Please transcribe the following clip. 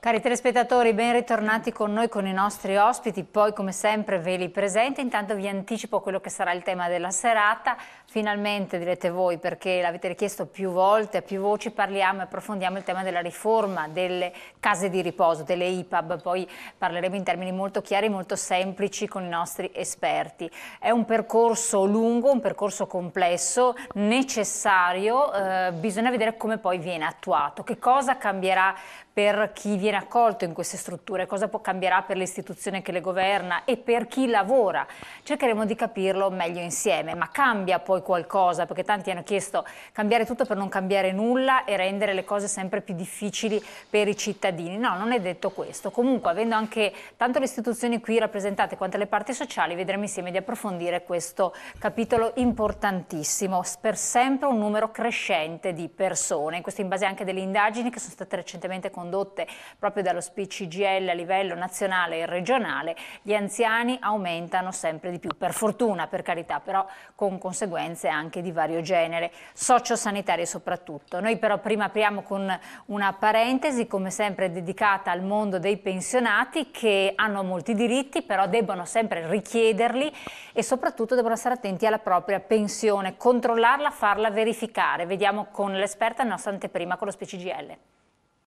Cari telespettatori, ben ritornati con noi, con i nostri ospiti, poi come sempre ve li presento, intanto vi anticipo quello che sarà il tema della serata. Finalmente direte voi, perché l'avete richiesto più volte, a più voci, parliamo e approfondiamo il tema della riforma delle case di riposo, delle IPAB, poi parleremo in termini molto chiari, molto semplici con i nostri esperti. È un percorso lungo, un percorso complesso, necessario, bisogna vedere come poi viene attuato, che cosa cambierà per chi viene accolto in queste strutture, cosa cambierà per l'istituzione che le governa e per chi lavora. Cercheremo di capirlo meglio insieme, ma cambia poi qualcosa, perché tanti hanno chiesto cambiare tutto per non cambiare nulla e rendere le cose sempre più difficili per i cittadini. No, non è detto questo. Comunque, avendo anche tanto le istituzioni qui rappresentate quanto le parti sociali, vedremo insieme di approfondire questo capitolo importantissimo, per sempre un numero crescente di persone. Questo in base anche delle indagini che sono state recentemente condotte proprio dallo CGIL a livello nazionale e regionale. Gli anziani aumentano sempre di più, per fortuna, per carità, però con conseguenze anche di vario genere, sociosanitarie soprattutto. Noi però prima apriamo con una parentesi, come sempre dedicata al mondo dei pensionati, che hanno molti diritti, però debbono sempre richiederli e soprattutto devono stare attenti alla propria pensione, controllarla, farla verificare. Vediamo con l'esperta la nostra anteprima con lo CGIL.